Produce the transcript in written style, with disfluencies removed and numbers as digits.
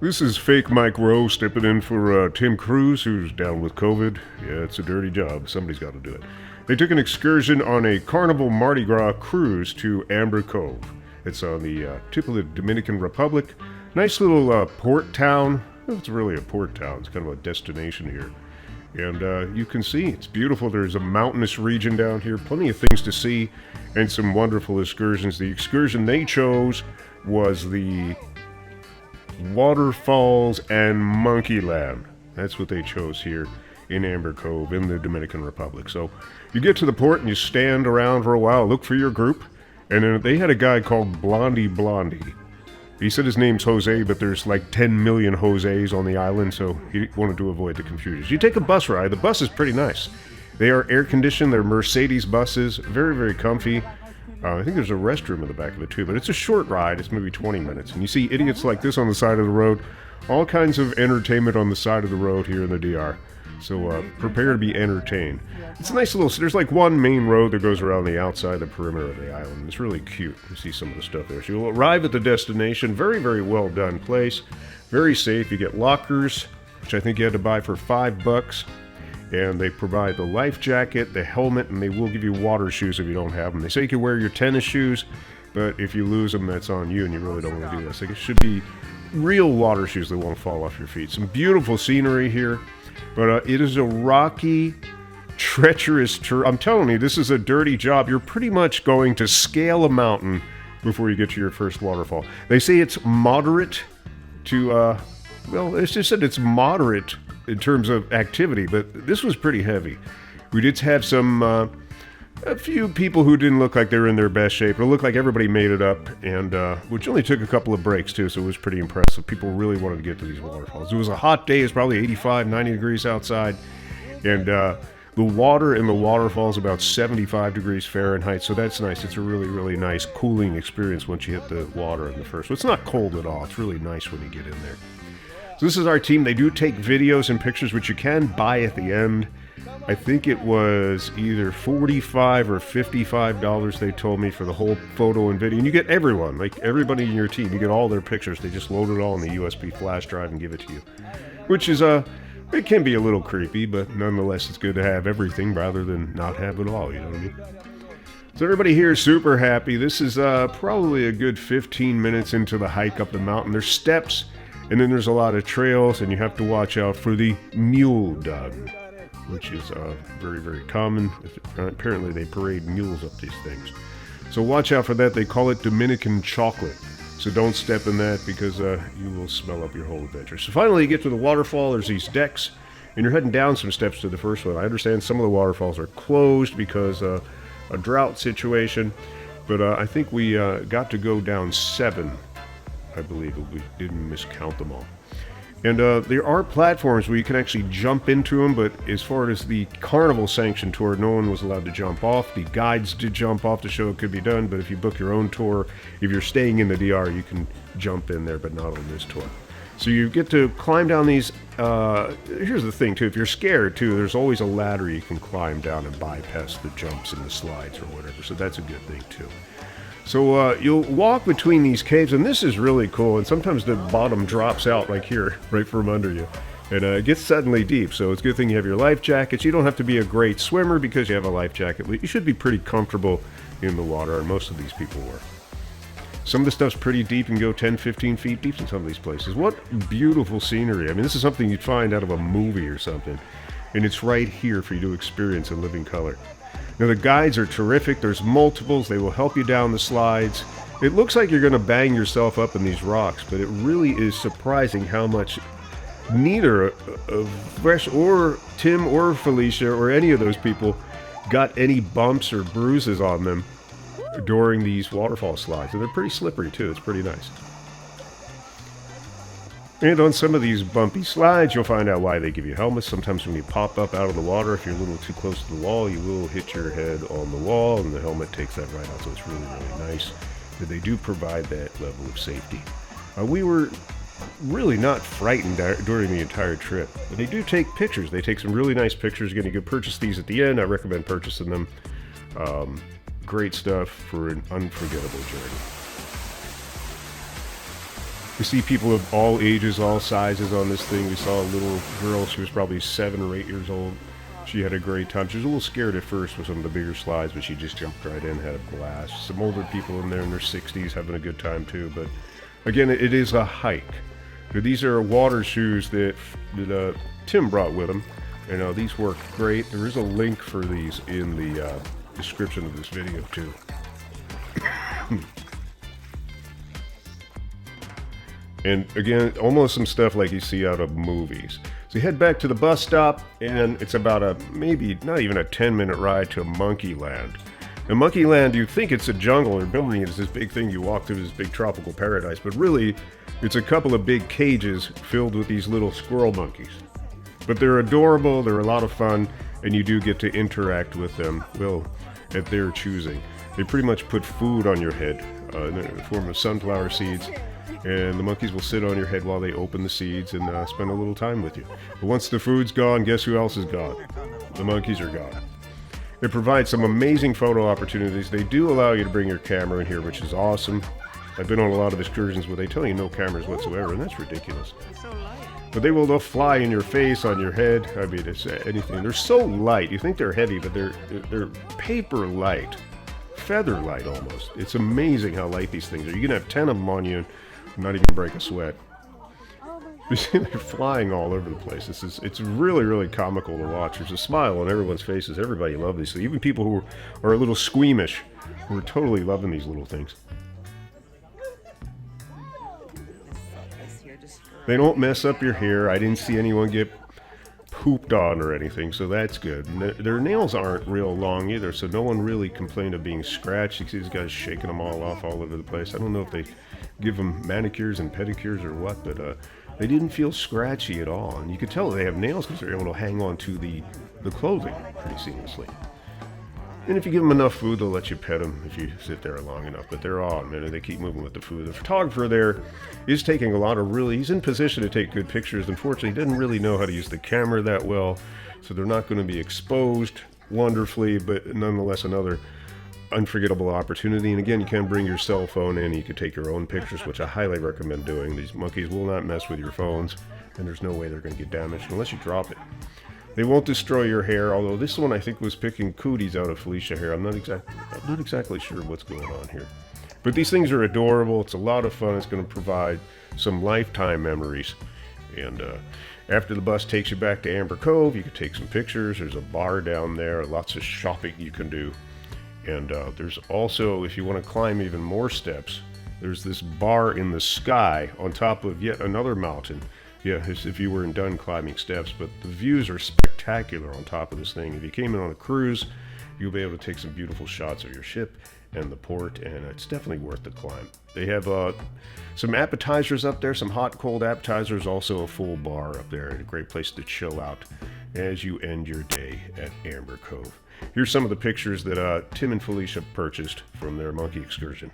This is fake Mike Rowe stepping in for Tim Cruise, who's down with COVID. Yeah, it's a dirty job. Somebody's got to do it. They took an excursion on a Carnival Mardi Gras cruise to Amber Cove. It's on the tip of the Dominican Republic. Nice little port town. Well, it's really a port town. It's kind of a destination here. And you can see it's beautiful. There's a mountainous region down here. Plenty of things to see and some wonderful excursions. The excursion they chose was the Waterfalls and Monkeyland. That's what they chose here in Amber Cove in the Dominican Republic. So you get to the port and you stand around for a while, look for your group, and then they had a guy called Blondie. He said his name's Jose, but there's like 10 million Jose's on the island, so he wanted to avoid the confusion. You take a bus ride. The bus is pretty nice. They are air-conditioned. They're Mercedes buses. Very, very comfy. I think there's a restroom in the back of it too, but it's a short ride. It's maybe 20 minutes. And you see idiots like this on the side of the road. All kinds of entertainment on the side of the road here in the DR. So prepare to be entertained. It's a nice little, there's like one main road that goes around the outside, the perimeter of the island. It's really cute. You see some of the stuff there. So you'll arrive at the destination. Very, very well done place. Very safe. You get lockers, which I think you had to buy for $5. And they provide the life jacket, the helmet, and they will give you water shoes if you don't have them. They say you can wear your tennis shoes, but if you lose them, that's on you, and you really don't want to do this. Like, it should be real water shoes that won't fall off your feet. Some beautiful scenery here, but it is a rocky, treacherous tour. I'm telling you, this is a dirty job. You're pretty much going to scale a mountain before you get to your first waterfall. They say it's moderate to, well, it's just that it's moderate in terms of activity, but this was pretty heavy. We did have some, a few people who didn't look like they were in their best shape. It looked like everybody made it up, and which only took a couple of breaks too, so it was pretty impressive. People really wanted to get to these waterfalls. It was a hot day. It's probably 85, 90 degrees outside, and the water in the waterfalls about 75 degrees Fahrenheit, so that's nice. It's a really, really nice cooling experience once you hit the water in the first. So it's not cold at all. It's really nice when you get in there. So this is our team. They do take videos and pictures, which you can buy at the end. I think it was either $45 or $55 they told me for the whole photo and video. And you get everyone, like everybody in your team. You get all their pictures. They just load it all in the USB flash drive and give it to you. Which is, it can be a little creepy, but nonetheless it's good to have everything rather than not have it all, you know what I mean? So everybody here is super happy. This is probably a good 15 minutes into the hike up the mountain. There's steps. And then there's a lot of trails, and you have to watch out for the mule dug, which is very, very common. Apparently they parade mules up these things. So watch out for that. They call it Dominican chocolate. So don't step in that because you will smell up your whole adventure. So finally you get to the waterfall. There's these decks, and you're heading down some steps to the first one. I understand some of the waterfalls are closed because a drought situation, but I think we got to go down 7. I believe we didn't miscount them all. And there are platforms where you can actually jump into them, but as far as the Carnival sanctioned tour, no one was allowed to jump off. The guides did jump off to show it could be done, but if you book your own tour, if you're staying in the DR, you can jump in there, but not on this tour. So you get to climb down these, here's the thing too, if you're scared too, there's always a ladder you can climb down and bypass the jumps and the slides or whatever, so that's a good thing too. So you'll walk between these caves, and this is really cool, and sometimes the bottom drops out like here, right from under you, and it gets suddenly deep, so it's a good thing you have your life jackets. You don't have to be a great swimmer because you have a life jacket. You should be pretty comfortable in the water, and most of these people were. Some of the stuff's pretty deep. You can go 10, 15 feet deep in some of these places. What beautiful scenery. I mean, this is something you'd find out of a movie or something, and it's right here for you to experience in living color. Now, the guides are terrific. There's multiples. They will help you down the slides. It looks like you're going to bang yourself up in these rocks, but it really is surprising how much neither of Fresh or Tim or Felicia or any of those people got any bumps or bruises on them during these waterfall slides. And they're pretty slippery, too. It's pretty nice. And on some of these bumpy slides, you'll find out why they give you helmets. Sometimes when you pop up out of the water, if you're a little too close to the wall, you will hit your head on the wall, and the helmet takes that right out. So it's really, really nice that they do provide that level of safety. We were really not frightened during the entire trip. But they do take pictures. They take some really nice pictures. Again, you can purchase these at the end. I recommend purchasing them. Great stuff for an unforgettable journey. You see people of all ages, all sizes on this thing. We saw a little girl, she was probably 7 or 8 years old. She had a great time. She was a little scared at first with some of the bigger slides, but she just jumped right in, had a blast. Some older people in there in their 60s having a good time too. But again, it is a hike. These are water shoes that Tim brought with him. And these work great. There is a link for these in the description of this video too. And again, almost some stuff like you see out of movies. So you head back to the bus stop, and it's about maybe not even a 10-minute ride to Monkey Land. In Monkey Land, you think it's a jungle. They're building it as this big thing. You walk through this big tropical paradise, but really, it's a couple of big cages filled with these little squirrel monkeys. But they're adorable, they're a lot of fun, and you do get to interact with them, well, at their choosing. They pretty much put food on your head in the form of sunflower seeds, and the monkeys will sit on your head while they open the seeds and spend a little time with you. But once the food's gone, guess who else is gone? The monkeys are gone. It provides some amazing photo opportunities. They do allow you to bring your camera in here, which is awesome. I've been on a lot of excursions where they tell you no cameras whatsoever, and that's ridiculous. But they'll fly in your face, on your head. I mean, it's anything. They're so light. You think they're heavy, but they're paper light, feather light almost. It's amazing how light these things are. You can have 10 of them on you and not even break a sweat. They're flying all over the place. It's really, really comical to watch. There's a smile on everyone's faces. Everybody loves these. So even people who are a little squeamish, who are totally loving these little things. They don't mess up your hair. I didn't see anyone get pooped on or anything, so that's good. And their nails aren't real long either, so no one really complained of being scratched. You see these guys shaking them all off all over the place. I don't know if they give them manicures and pedicures or what, but they didn't feel scratchy at all. And you could tell they have nails because they're able to hang on to the clothing pretty seamlessly. And if you give them enough food, they'll let you pet them if you sit there long enough. But they're on, man. They keep moving with the food. The photographer there is taking a lot of he's in position to take good pictures. Unfortunately, he doesn't really know how to use the camera that well. So they're not going to be exposed wonderfully, but nonetheless another unforgettable opportunity. And again, you can bring your cell phone in. You can take your own pictures, which I highly recommend doing. These monkeys will not mess with your phones, and there's no way they're going to get damaged unless you drop it. They won't destroy your hair, although this one I think was picking cooties out of Felicia hair. I'm not exactly sure what's going on here. But these things are adorable. It's a lot of fun. It's going to provide some lifetime memories. And after the bus takes you back to Amber Cove, you can take some pictures. There's a bar down there, lots of shopping you can do. And there's also, if you want to climb even more steps, there's this bar in the sky on top of yet another mountain. Yeah, as if you weren't done climbing steps, but the views are spectacular on top of this thing. If you came in on a cruise, you'll be able to take some beautiful shots of your ship and the port, and it's definitely worth the climb. They have some appetizers up there, some hot, cold appetizers, also a full bar up there, and a great place to chill out as you end your day at Amber Cove. Here's some of the pictures that Tim and Felicia purchased from their monkey excursion.